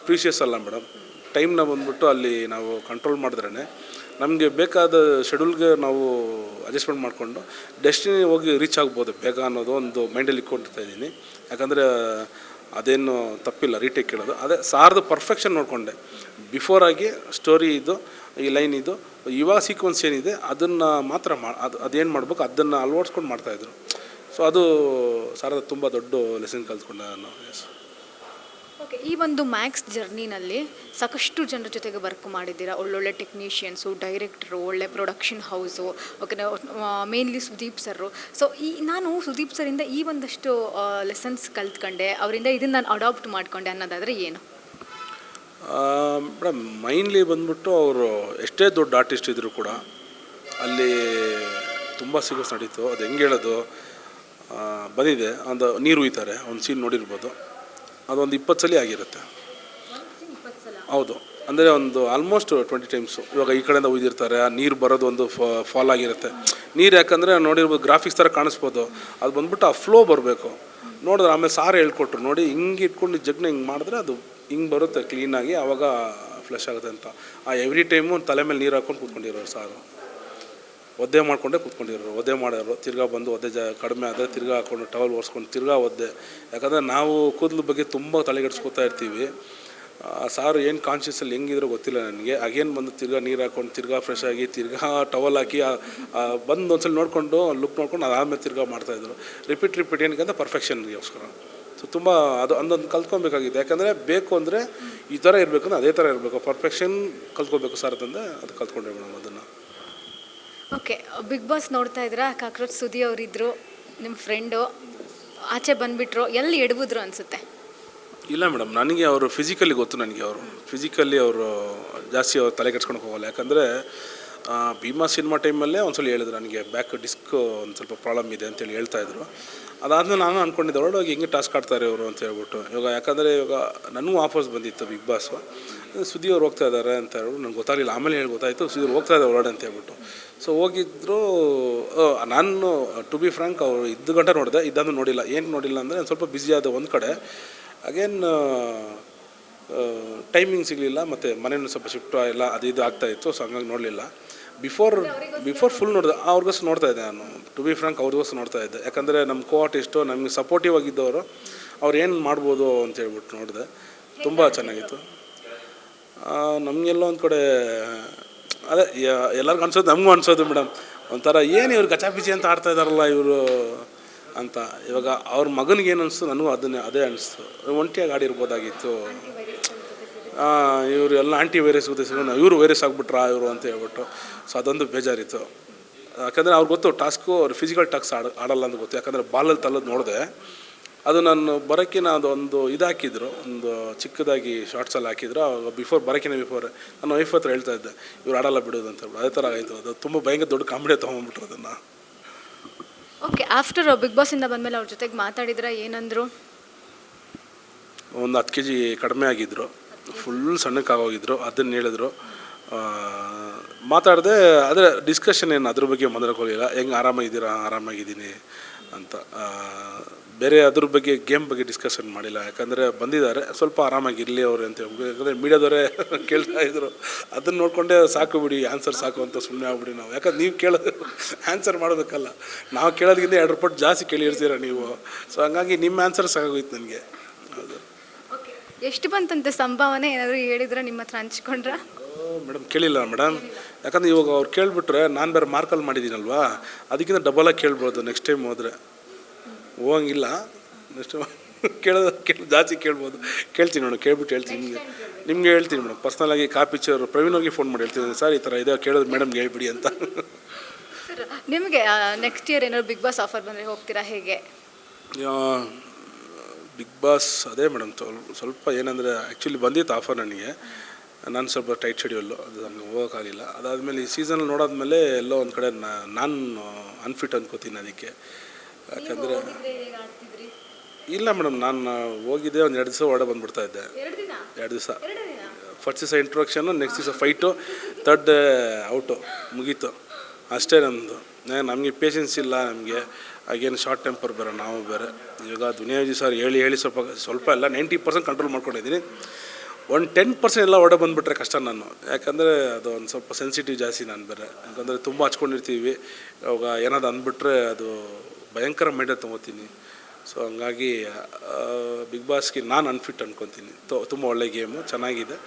ಪ್ರೀಷಿಯಸ್ ಅಲ್ಲ ಮೇಡಮ್. ಟೈಮ್ನ ಬಂದ್ಬಿಟ್ಟು ಅಲ್ಲಿ ನಾವು ಕಂಟ್ರೋಲ್ ಮಾಡಿದ್ರೇ ನಮಗೆ ಬೇಕಾದ ಶೆಡ್ಯೂಲ್ಗೆ ನಾವು ಅಡ್ಜಸ್ಟ್ಮೆಂಟ್ ಮಾಡಿಕೊಂಡು ಡೆಸ್ಟಿನಿ ಹೋಗಿ ರೀಚ್ ಆಗ್ಬೋದು ಬೇಗ ಅನ್ನೋದು ಒಂದು ಮೈಂಡಲ್ಲಿ ಇಟ್ಕೊಂಡಿರ್ತಾ ಇದ್ದೀನಿ. ಯಾಕಂದರೆ ಅದೇನು ತಪ್ಪಿಲ್ಲ ರೀಟೇಕ್ ಕೇಳೋದು. ಅದೇ ಸಾರ್ದು ಪರ್ಫೆಕ್ಷನ್ ನೋಡಿಕೊಂಡೆ. ಬಿಫೋರಾಗಿ ಸ್ಟೋರಿ ಇದು, ಈ ಲೈನ್ ಇದು, ಇವಾಗ ಸೀಕ್ವೆನ್ಸ್ ಏನಿದೆ ಅದನ್ನು ಮಾತ್ರ ಅದೇನು ಮಾಡ್ಬೇಕು ಅದನ್ನು ಅಳವಡಿಸ್ಕೊಂಡು ಮಾಡ್ತಾಯಿದ್ರು. ಸೊ ಅದು ಸಾರದ ತುಂಬ ದೊಡ್ಡ ಲೆಸನ್ ಕಲ್ತ್ಕೊಂಡೆ ನಾನು. ಎಸ್. ಓಕೆ, ಈ ಒಂದು ಮ್ಯಾಕ್ಸ್ ಜರ್ನಿನಲ್ಲಿ ಸಾಕಷ್ಟು ಜನರ ಜೊತೆಗೆ ವರ್ಕ್ ಮಾಡಿದ್ದೀರಾ. ಒಳ್ಳೊಳ್ಳೆ ಟೆಕ್ನಿಷಿಯನ್ಸು, ಡೈರೆಕ್ಟ್ರು, ಒಳ್ಳೆ production house, okay, mainly Sudeep sir. So ನಾನು ಸುದೀಪ್ ಸರಿಂದ ಈ ಒಂದಷ್ಟು ಲೆಸನ್ಸ್ ಕಲ್ತ್ಕೊಂಡೆ, ಅವರಿಂದ ಇದನ್ನು ನಾನು ಅಡಾಪ್ಟ್ ಮಾಡಿಕೊಂಡೆ ಅನ್ನೋದಾದರೆ ಏನು? ಮೇಡಮ್, ಮೈನ್ಲಿ ಬಂದ್ಬಿಟ್ಟು ಅವರು ಎಷ್ಟೇ ದೊಡ್ಡ ಆರ್ಟಿಸ್ಟ್ ಇದ್ದರೂ ಕೂಡ ಅಲ್ಲಿ ತುಂಬ ಸೀಕ್ವೆನ್ಸ್ ನಡೀತು. ಅದು ಹೆಂಗೆ ಹೇಳೋದು, ಬಂದಿದೆ ಒಂದು ನೀರು ಉಯ್ತಾರೆ, ಒಂದು ಸೀನ್ ನೋಡಿರ್ಬೋದು, ಅದೊಂದು 20 ಸಲ ಆಗಿರುತ್ತೆ. ಹೌದು, ಅಂದರೆ ಒಂದು ಆಲ್ಮೋಸ್ಟ್ 20 ಟೈಮ್ಸು. ಇವಾಗ ಈ ಕಡೆಯಿಂದ ಉಯ್ದಿರ್ತಾರೆ, ಆ ನೀರು ಬರೋದು ಒಂದು ಫಾಲ್ ಆಗಿರುತ್ತೆ. ನೀರು ಯಾಕಂದರೆ ನೋಡಿರ್ಬೋದು, ಗ್ರಾಫಿಕ್ಸ್ ಥರ ಕಾಣಿಸ್ಬೋದು, ಅದು ಬಂದ್ಬಿಟ್ಟು ಆ ಫ್ಲೋ ಬರಬೇಕು. ನೋಡಿದ್ರೆ ಆಮೇಲೆ ಸಾರು ಹೇಳ್ಕೊಟ್ರು, ನೋಡಿ ಹಿಂಗೆ ಇಟ್ಕೊಂಡು ಜಗ್ನ ಹಿಂಗೆ ಮಾಡಿದ್ರೆ ಅದು ಹಿಂಗೆ ಬರುತ್ತೆ ಕ್ಲೀನಾಗಿ, ಆವಾಗ ಫ್ಲೆಶ್ ಆಗುತ್ತೆ ಅಂತ. ಆ ಎವ್ರಿ ಟೈಮು ತಲೆ ಮೇಲೆ ನೀರು ಹಾಕ್ಕೊಂಡು ಕೂತ್ಕೊಂಡಿರೋರು ಸಾರು. ಒದ್ದೆ ಮಾಡಿಕೊಂಡೇ ಕೂತ್ಕೊಂಡಿರೋರು, ಒದ್ದೆ ಮಾಡೋರು. ತಿರ್ಗಾ ಬಂದು ಒದ್ದೆ ಕಡಿಮೆ ಆದರೆ ತಿರ್ಗಾ ಹಾಕ್ಕೊಂಡು ಟವಲ್ ಒರೆಸ್ಕೊಂಡು ತಿರ್ಗಾ ಒದ್ದೆ. ಯಾಕಂದರೆ ನಾವು ಕೂದಲು ಬಗ್ಗೆ ತುಂಬ ತಲೆಗೆಡ್ಸ್ಕೊತಾ ಇರ್ತೀವಿ. ಸಾರು ಏನು ಕಾನ್ಷಿಯಸ್ಸಲ್ಲಿ ಹೆಂಗಿದ್ರೂ ಗೊತ್ತಿಲ್ಲ ನನಗೆ. ಆಗೇನು ಬಂದು ತಿರ್ಗಾ ನೀರು ಹಾಕ್ಕೊಂಡು ತಿರ್ಗಾ ಫ್ರೆಶ್ ಆಗಿ ತಿರ್ಗಾ ಟವಲ್ ಹಾಕಿ ಬಂದು ಒಂದ್ಸಲ ನೋಡಿಕೊಂಡು ಲುಕ್ ನೋಡ್ಕೊಂಡು ಅದಾದಮೇಲೆ ತಿರ್ಗಾ ಮಾಡ್ತಾಯಿದ್ರು. ರಿಪೀಟ್ ಏನಕ್ಕೆ ಪರ್ಫೆಕ್ಷನ್ಗೋಸ್ಕರ. ಸೊ ತುಂಬ ಅದು ಅಂದೊಂದು ಕಲ್ತ್ಕೊಬೇಕಾಗಿದೆ. ಯಾಕಂದರೆ ಬೇಕು ಅಂದರೆ ಈ ಥರ ಇರಬೇಕು ಅಂದರೆ ಅದೇ ಥರ ಇರಬೇಕು, ಪರ್ಫೆಕ್ಷನ್ ಕಲ್ತ್ಕೋಬೇಕು ಸರ್ ಅಂತಂದರೆ ಅದು ಕಲ್ತ್ಕೊಂಡ್ರೆ ಮೇಡಮ್ ಅದನ್ನು. ಓಕೆ, ಬಿಗ್ ಬಾಸ್ ನೋಡ್ತಾ ಇದ್ದೀರಾ, ಕಾಕ್ರೋಚ್ ಸುದಿ ಅವರಿದ್ದರು, ನಿಮ್ಮ ಫ್ರೆಂಡು ಆಚೆ ಬಂದುಬಿಟ್ರು, ಎಲ್ಲಿ ಎಡವಿದ್ರು ಅನಿಸುತ್ತೆ? ಇಲ್ಲ ಮೇಡಮ್, ನನಗೆ ಅವರು ಫಿಸಿಕಲಿ ಗೊತ್ತು. ನನಗೆ ಅವರು ಫಿಸಿಕಲಿ ಅವರು ಜಾಸ್ತಿ ಅವ್ರು ತಲೆ ಕೆಡ್ಸ್ಕೊಂಡು ಹೋಗಲ್ಲ. ಯಾಕಂದರೆ ಭೀಮಾ ಸಿನಿಮಾ ಟೈಮಲ್ಲೇ ಒಂದ್ಸಲ ಹೇಳಿದ್ರು ನನಗೆ ಬ್ಯಾಕ್ ಡಿಸ್ಕ್ ಒಂದು ಸ್ವಲ್ಪ ಪ್ರಾಬ್ಲಮ್ ಇದೆ ಅಂತೇಳಿ ಹೇಳ್ತಾಯಿದ್ರು. ಅದಾದಮೇಲೆ ನಾನು ಅಂದ್ಕೊಂಡಿದ್ದೆ ಹೊರಡೋಗಿ ಹೆಂಗೆ ಟಾಸ್ಕ್ ಆಡ್ತಾರೆ ಇವರು ಅಂತ ಹೇಳ್ಬಿಟ್ಟು. ಇವಾಗ ಯಾಕಂದರೆ ಇವಾಗ ನನಗೂ ಆಫರ್ಸ್ ಬಂದಿತ್ತು ಬಿಗ್ ಬಾಸು, ಸುದಿಯವ್ರು ಹೋಗ್ತಾ ಇದ್ದಾರೆ ಅಂತ ಹೇಳ್ಬಿಟ್ಟು ನನಗೆ ಗೊತ್ತಾಗಲಿಲ್ಲ. ಆಮೇಲೆ ಹೇಳಿ ಗೊತ್ತಾಯಿತು ಸುದಿಯವ್ರು ಹೋಗ್ತಾ ಇದ್ದಾರೆ ಹೊರಡೆ ಅಂತ ಹೇಳ್ಬಿಟ್ಟು. ಸೊ ಹೋಗಿದ್ರು. ನಾನು ಟು ಬಿ ಫ್ರ್ಯಾಂಕ್ ಅವರು ಇದ್ದು ಗಂಟೆ ನೋಡಿದೆ, ಇದ್ದಾನು ನೋಡಿಲ್ಲ. ಏನು ನೋಡಿಲ್ಲ ಅಂದರೆ ಸ್ವಲ್ಪ ಬ್ಯುಸಿ ಆದ ಒಂದು ಕಡೆ. ಅಗೇನ್ ಟೈಮಿಂಗ್ ಸಿಗಲಿಲ್ಲ, ಮತ್ತು ಮನೇನು ಸ್ವಲ್ಪ ಶಿಫ್ಟ್ ಎಲ್ಲ ಅದು ಇದು ಆಗ್ತಾಯಿತ್ತು. ಸೊ ಹಂಗಾಗಿ ನೋಡಲಿಲ್ಲ. ಬಿಫೋರ್ ಫುಲ್ ನೋಡಿದೆ, ಅವ್ರಿಗೋಸ್ಕರ ನೋಡ್ತಾಯಿದ್ದೆ ನಾನು. ಟು ಬಿ ಫ್ರ್ಯಾಂಕ್ ಅವ್ರಿಗೋಸ್ಕರ ನೋಡ್ತಾಯಿದ್ದೆ. ಯಾಕಂದರೆ ನಮ್ಮ ಕೋ ಆರ್ಟಿಸ್ಟು ನಮಗೆ ಸಪೋರ್ಟಿವ್ ಆಗಿದ್ದವರು, ಅವ್ರು ಏನು ಮಾಡ್ಬೋದು ಅಂತ ಹೇಳ್ಬಿಟ್ಟು ನೋಡಿದೆ. ತುಂಬ ಚೆನ್ನಾಗಿತ್ತು. ನಮಗೆಲ್ಲ ಒಂದು ಕಡೆ ಅದೇ ಎಲ್ಲರಿಗೂ ಅನ್ಸೋದು, ನಮಗೂ ಅನ್ಸೋದು ಮೇಡಮ್, ಒಂಥರ ಏನು ಇವ್ರು ಗಚಾಪಿಚಿ ಅಂತ ಆಡ್ತಾ ಇದ್ದಾರಲ್ಲ ಇವರು ಅಂತ. ಇವಾಗ ಅವ್ರ ಮಗನಿಗೆ ಏನು ಅನಿಸ್ತು, ನನಗೂ ಅದೇ ಅನಿಸ್ತು. ಒಂಟಿಯಾಗಿ ಆಡಿರ್ಬೋದಾಗಿತ್ತು. ಇವರು ಎಲ್ಲ ಆಂಟಿ ವೈರಸ್ ಇವರು ವೈರಸ್ ಆಗಿಬಿಟ್ರಾ ಇವರು ಅಂತ ಹೇಳ್ಬಿಟ್ಟು. ಸೊ ಅದೊಂದು ಬೇಜಾರಿತ್ತು. ಯಾಕಂದರೆ ಅವ್ರಿಗೆ ಗೊತ್ತು ಟಾಸ್ಕು, ಅವ್ರು ಫಿಸಿಕಲ್ ಟಾಸ್ಕ್ ಆಡಲ್ಲ ಅಂತ ಗೊತ್ತು. ಯಾಕಂದರೆ ಬಾಲಲ್ಲಿ ತಲ್ಲದು ನೋಡಿದೆ. ಅದು ನಾನು ಬರೋಕ್ಕಿನ ಅದೊಂದು ಇದು ಹಾಕಿದ್ರು, ಒಂದು ಚಿಕ್ಕದಾಗಿ ಶಾರ್ಟ್ಸಲ್ಲಿ ಹಾಕಿದ್ರು. ಅವಾಗ ಬಿಫೋರ್ ನನ್ನ ವೈಫ್ ಹತ್ರ ಹೇಳ್ತಾ ಇದ್ದೆ ಇವ್ರು ಆಡಲ್ಲ ಬಿಡೋದು ಅಂತ ಹೇಳ್ಬಿಟ್ಟು. ಅದೇ ಥರ ಆಯಿತು. ಅದು ತುಂಬ ಭಯಂಕರ ದೊಡ್ಡ ಕಾಮಿಡಿ ತೊಗೊಂಡ್ಬಿಟ್ರು ಅದನ್ನು. ಓಕೆ, ಆಫ್ಟರ್ ಬಿಗ್ ಬಾಸಿಂದ ಬಂದಮೇಲೆ ಅವ್ರ ಜೊತೆಗೆ ಮಾತಾಡಿದ್ರೆ ಏನಂದರು? ಒಂದು 10 kg ಕಡಿಮೆ ಆಗಿದ್ದರು, ಫುಲ್ ಸಣ್ಣಕ್ಕಾಗೋಗಿದ್ರು. ಅದನ್ನು ಹೇಳಿದ್ರು. ಮಾತಾಡಿದೆ, ಆದರೆ ಡಿಸ್ಕಷನ್ ಏನು ಅದ್ರ ಬಗ್ಗೆ ಮೊದಲಕ್ಕೆ ಹೋಗಲಿಲ್ಲ. ಹೆಂಗೆ ಆರಾಮಾಗಿದ್ದೀನಿ ಅಂತ. ಬೇರೆ ಅದ್ರ ಬಗ್ಗೆ ಗೇಮ್ ಬಗ್ಗೆ ಡಿಸ್ಕಷನ್ ಮಾಡಿಲ್ಲ. ಯಾಕಂದರೆ ಬಂದಿದ್ದಾರೆ, ಸ್ವಲ್ಪ ಆರಾಮಾಗಿರಲಿ ಅವರು ಅಂತ. ಯಾಕಂದರೆ ಮೀಡಿಯಾದವರೇ ಕೇಳ್ತಾಯಿದ್ರು. ಅದನ್ನು ನೋಡಿಕೊಂಡೇ ಸಾಕು ಬಿಡಿ, ಆನ್ಸರ್ ಸಾಕು ಅಂತ ಸುಮ್ಮನೆ ಆಗ್ಬಿಡಿ ನಾವು. ಯಾಕಂದ್ರೆ ನೀವು ಕೇಳೋದು ಆನ್ಸರ್ ಮಾಡಬೇಕಲ್ಲ, ನಾವು ಕೇಳೋದಕ್ಕಿಂತ 2 ಪಟ್ಟು ಜಾಸ್ತಿ ಕೇಳಿರ್ತೀರ ನೀವು. ಸೊ ಹಂಗಾಗಿ ನಿಮ್ಮ ಆನ್ಸರ್ ಸಾಕಾಗೋಯ್ತು ನನಗೆ. ಹೌದು. ಎಷ್ಟು ಬಂತಂತೆ ಸಂಭಾವನೆ, ಏನಾದರೂ ಹೇಳಿದ್ರೆ ನಿಮ್ಮ ಹತ್ರ ಹಂಚ್ಕೊಂಡ್ರ? ಮೇಡಮ್ ಕೇಳಿಲ್ಲ ಮೇಡಮ್. ಯಾಕಂದರೆ ಇವಾಗ ಅವ್ರು ಕೇಳಿಬಿಟ್ರೆ ನಾನು ಬೇರೆ ಮಾರ್ಕಲ್ಲಿ ಮಾಡಿದ್ದೀನಲ್ವಾ, ಅದಕ್ಕಿಂತ ಡಬಲಾಗಿ ಕೇಳ್ಬೋದು. ನೆಕ್ಸ್ಟ್ ಟೈಮ್ ಹೋದರೆ ಹೋಗಂಗಿಲ್ಲ. ನೆಕ್ಸ್ಟ್ ಜಾಸ್ತಿ ಕೇಳ್ಬೋದು. ಕೇಳ್ತೀನಿ ಮೇಡಮ್, ಕೇಳ್ಬಿಟ್ಟು ಹೇಳ್ತೀನಿ ನಿಮಗೆ ಹೇಳ್ತೀನಿ ಮೇಡಮ್. ಪರ್ಸ್ನಲಾಗಿ ಕಾಪಿಚರ್ ಪ್ರವೀಣವ್ರಿಗೆ ಫೋನ್ ಮಾಡಿ ಹೇಳ್ತೀನಿ, ಸರ್ ಈ ಥರ ಇದೆ ಕೇಳೋದು ಮೇಡಮ್ಗೆ ಹೇಳ್ಬಿಡಿ ಅಂತ. ಸರ್, ನಿಮಗೆ ನೆಕ್ಸ್ಟ್ ಇಯರ್ ಏನಾದ್ರು ಬಿಗ್ ಬಾಸ್ ಆಫರ್ ಬಂದರೆ ಹೋಗ್ತೀರಾ ಹೇಗೆ? ಬಿಗ್ ಬಾಸ್ ಅದೇ ಮೇಡಮ್ ಸ್ವಲ್ಪ ಏನಂದರೆ ಆ್ಯಕ್ಚುಲಿ ಬಂದಿತ್ತು ಆಫರ್ ನನಗೆ. ನಾನು ಸ್ವಲ್ಪ ಟೈಟ್ ಶೆಡ್ಯೂಲು, ಅದು ನನಗೆ ಹೋಗೋಕ್ಕಾಗಿಲ್ಲ. ಅದಾದಮೇಲೆ ಈ ಸೀಸನಲ್ಲಿ ನೋಡಾದ್ಮೇಲೆ ಎಲ್ಲೋ ಒಂದು ಕಡೆ ನಾನು ಅನ್ಫಿಟ್ ಅನ್ಕೋತೀನಿ ಅದಕ್ಕೆ. ಯಾಕಂದರೆ ಇಲ್ಲ ಮೇಡಮ್, ನಾನು ಹೋಗಿದ್ದೆ ಒಂದು 2 ದಿವಸ ಹೊರಡೆ ಬಂದುಬಿಡ್ತಾ ಇದ್ದೆ. 2 ದಿವಸ ಫಸ್ಟ್ ದಿವಸ ಇಂಟ್ರೊಡಕ್ಷನ್ನು, ನೆಕ್ಸ್ಟ್ ದಿವಸ ಫೈಟು, ಥರ್ಡ್ ಔಟು, ಮುಗೀತು. ಅಷ್ಟೇ ನಮ್ಮದು. ನಮಗೆ ಪೇಷನ್ಸ್ ಇಲ್ಲ ನಮಗೆ. ಆಗೇನು ಶಾರ್ಟ್ ಟೆಂಪರ್ ಬೇರೆ, ನಾವು ಬೇರೆ. ಇವಾಗ ದುನಿಯಾ ವಿಜಯ್ ಸರ್ ಹೇಳಿ ಸ್ವಲ್ಪ ಎಲ್ಲ 90% ಕಂಟ್ರೋಲ್ ಮಾಡ್ಕೊಂಡಿದ್ದೀನಿ. ಒಂದು 10% ಎಲ್ಲ ಹೊಡೆ ಬಂದುಬಿಟ್ರೆ ಕಷ್ಟ ನಾನು. ಯಾಕಂದರೆ ಅದು ಒಂದು ಸ್ವಲ್ಪ ಸೆನ್ಸಿಟಿವ್ ಜಾಸ್ತಿ ನಾನು ಬೇರೆ. ಯಾಕಂದರೆ ತುಂಬ ಹಚ್ಕೊಂಡಿರ್ತೀವಿ. ಇವಾಗ ಏನಾದ್ರು ಅಂದ್ಬಿಟ್ರೆ ಅದು ಭಯಂಕರ ಮೈಂಡಲ್ಲಿ ತೊಗೋತೀನಿ. ಸೊ ಹಂಗಾಗಿ ಬಿಗ್ ಬಾಸ್ಗೆ ನಾನು ಅನ್ಫಿಟ್ ಅನ್ಕೊತೀನಿ. ತುಂಬ ಒಳ್ಳೆ ಗೇಮು, ಚೆನ್ನಾಗಿದೆ.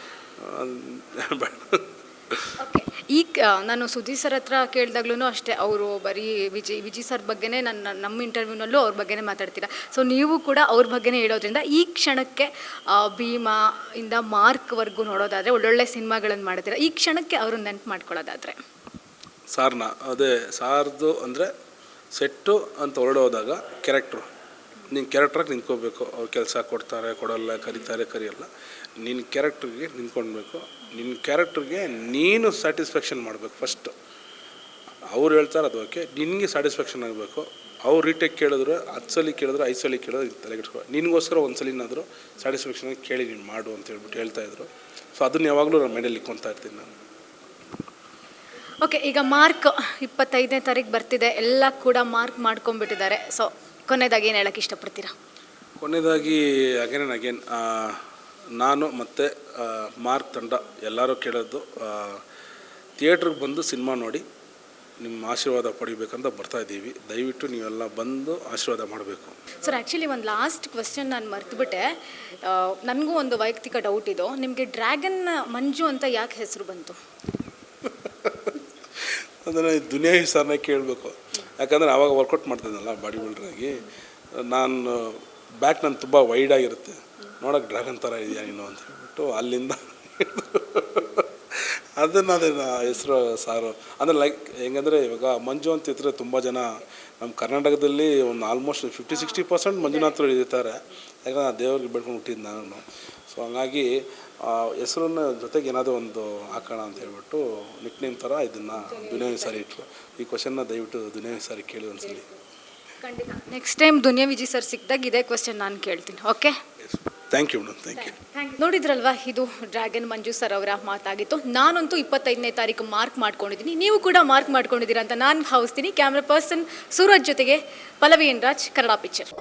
ಓಕೆ, ಈಗ ನಾನು ಸುದೀಪ್ ಸರ್ ಹತ್ರ ಕೇಳಿದಾಗ್ಲೂ ಅಷ್ಟೇ, ಅವರು ಬರೀ ವಿಜಯ್ ಸರ್ ಬಗ್ಗೆನೇ ನಮ್ಮ ಇಂಟರ್ವ್ಯೂನಲ್ಲೂ ಅವ್ರ ಬಗ್ಗೆನೇ ಮಾತಾಡ್ತೀರಾ. ಸೊ ನೀವು ಕೂಡ ಅವ್ರ ಬಗ್ಗೆನೇ ಹೇಳೋದ್ರಿಂದ ಈ ಕ್ಷಣಕ್ಕೆ ಭೀಮಾ ಇಂದ ಮಾರ್ಕ್ವರೆಗೂ ನೋಡೋದಾದರೆ ಒಳ್ಳೊಳ್ಳೆ ಸಿನಿಮಾಗಳನ್ನು ಮಾಡ್ತೀರಾ. ಈ ಕ್ಷಣಕ್ಕೆ ಅವ್ರನ್ನ ನೆನಪು ಮಾಡ್ಕೊಳ್ಳೋದಾದರೆ ಸಾರ್ನ ಅದೇ ಸಾರ್ದು ಅಂದರೆ ಸೆಟ್ಟು ಅಂತ ಹೊರಡೋದಾಗ ಕ್ಯಾರೆಕ್ಟ್ರು, ನೀನು ಕ್ಯಾರೆಕ್ಟ್ರಾಗಿ ನಿಂತ್ಕೋಬೇಕು. ಅವ್ರು ಕೆಲಸ ಕೊಡ್ತಾರೆ ಕೊಡಲ್ಲ, ಕರೀತಾರೆ ಕರಿಯಲ್ಲ, ನಿನ್ನ ಕ್ಯಾರೆಕ್ಟ್ರಿಗೆ ನಿಂತ್ಕೊಳ್ಬೇಕು. ನಿನ್ನ ಕ್ಯಾರೆಕ್ಟ್ರಿಗೆ ನೀನು ಸ್ಯಾಟಿಸ್ಫ್ಯಾಕ್ಷನ್ ಮಾಡಬೇಕು ಫಸ್ಟು. ಅವ್ರು ಹೇಳ್ತಾರೆ ಅದು ಓಕೆ, ನಿನಗೆ ಸ್ಯಾಟಿಸ್ಫ್ಯಾಕ್ಷನ್ ಆಗಬೇಕು. ಅವ್ರು ರೀಟೇಕ್ ಕೇಳಿದ್ರೆ 10 ಸಲ ಕೇಳಿದ್ರೆ 5 ಸಲ ಕೇಳಿದ್ರೆ ತಲೆಗೆಡ್ಸ್ಕೊ, ನಿನಗೋಸ್ಕರ ಒಂದು ಸಲಿನಾದರೂ ಸ್ಯಾಟಿಸ್ಫ್ಯಾಕ್ಷನ್ ಕೇಳಿ ನೀನು ಮಾಡು ಅಂತ ಹೇಳ್ಬಿಟ್ಟು ಹೇಳ್ತಾಯಿದ್ರು. ಸೊ ಅದನ್ನು ಯಾವಾಗಲೂ ನಾನು ಮೈಂಡಲ್ಲಿ ಇಟ್ಕೊತಾ ಇರ್ತೀನಿ ನಾನು. ಓಕೆ, ಈಗ ಮಾರ್ಕ್ 25ನೇ ತಾರೀಕು ಬರ್ತಿದೆ, ಎಲ್ಲ ಕೂಡ ಮಾರ್ಕ್ ಮಾಡ್ಕೊಂಡ್ಬಿಟ್ಟಿದ್ದಾರೆ. ಸೊ ಕೊನೆಯದಾಗಿ ಏನು ಹೇಳೋಕ್ಕೆ ಇಷ್ಟಪಡ್ತೀರಾ? ಕೊನೆಯದಾಗಿ ಅಗೇನ್ ನಾನು ಮತ್ತು ಮಾರ್ಕ್ ತಂಡ ಎಲ್ಲರೂ ಕೇಳೋದು, ಥಿಯೇಟ್ರಿಗೆ ಬಂದು ಸಿನಿಮಾ ನೋಡಿ ನಿಮ್ಮ ಆಶೀರ್ವಾದ ಪಡಿಬೇಕಂತ ಬರ್ತಾಯಿದ್ದೀವಿ. ದಯವಿಟ್ಟು ನೀವೆಲ್ಲ ಬಂದು ಆಶೀರ್ವಾದ ಮಾಡಬೇಕು. ಸರ್, ಆ್ಯಕ್ಚುಲಿ ಒಂದು ಲಾಸ್ಟ್ ಕ್ವೆಶ್ಚನ್ ನಾನು ಮರ್ತುಬಿಟ್ಟೆ. ನನಗೂ ಒಂದು ವೈಯಕ್ತಿಕ ಡೌಟ್ ಇದು. ನಿಮಗೆ ಡ್ರ್ಯಾಗನ್ ಮಂಜು ಅಂತ ಯಾಕೆ ಹೆಸರು ಬಂತು? ಅದನ್ನು ದುನಿಯಾ ಸರ್ನ ಕೇಳಬೇಕು. ಯಾಕಂದರೆ ಆವಾಗ ವರ್ಕೌಟ್ ಮಾಡ್ತಿದ್ದನಲ್ಲ ಬಾಡಿ ಬಿಲ್ಡ್ರಾಗಿ. ನಾನು ಬ್ಯಾಕ್ ನಾನು ತುಂಬ ವೈಡಾಗಿರುತ್ತೆ, ನೋಡೋಕೆ ಡ್ರ್ಯಾಗನ್ ಥರ ಇದೆಯಾ ನೀನು ಅಂತ ಹೇಳ್ಬಿಟ್ಟು ಅಲ್ಲಿಂದ ಅದನ್ನು ಹೆಸರು ಸಾರು. ಅಂದರೆ ಲೈಕ್ ಹೆಂಗಂದರೆ ಇವಾಗ ಮಂಜು ಅಂತ ಇದ್ದರೆ ತುಂಬ ಜನ ನಮ್ಮ ಕರ್ನಾಟಕದಲ್ಲಿ ಒಂದು ಆಲ್ಮೋಸ್ಟ್ 50-60% ಮಂಜುನಾಥರು ಇರ್ತಾರೆ. ಯಾಕಂದರೆ ನಾನು ದೇವ್ರಿಗೆ ಬೇಡ್ಕೊಂಡು ಹುಟ್ಟಿದ್ದು ನಾನು. ಸೊ ಹಂಗಾಗಿ ಹೆಸರನ್ನ ಜೊತೆಗೆ ಏನಾದರೂ ಒಂದು ಹಾಕೋಣ ಅಂತ ಹೇಳ್ಬಿಟ್ಟು ನಿಕ್ ನೇಮ್ ಥರ ಇದನ್ನು ದುನಿಯಾ ವಿಜಯ್ ಇಟ್ಟರು. ಈ ಕ್ವಶನ್ನ ದಯವಿಟ್ಟು ದುನಿಯಾ ವಿಜಯ್ ಕೇಳಿ ಒಂದ್ಸಲಿ. ಖಂಡಿತ next time Duniya Vijay sir ಸಿಕ್ಕಿದಾಗ ಇದೇ ಕ್ವಶನ್ ನಾನು ಕೇಳ್ತೀನಿ. Okay, thank you madam, thank you. ನೋಡಿದ್ರಲ್ವಾ, ಇದು ಡ್ರ್ಯಾಗನ್ ಮಂಜು ಸರ್ ಅವರ ಮಾತಾಗಿತ್ತು. ನಾನಂತೂ 25ನೇ ತಾರೀಕು ಮಾರ್ಕ್ ಮಾಡ್ಕೊಂಡಿದ್ದೀನಿ, ನೀವು ಕೂಡ ಮಾರ್ಕ್ ಮಾಡ್ಕೊಂಡಿದ್ದೀರಾ ಅಂತ ನಾನು ಭಾವಿಸ್ತೀನಿ. ಕ್ಯಾಮ್ರಾ ಪರ್ಸನ್ ಸೂರಜ್ ಜೊತೆಗೆ ಪಲ್ಲವಿ ಎನ್ ರಾಜ್, ಕನ್ನಡ ಪಿಕ್ಚರ್.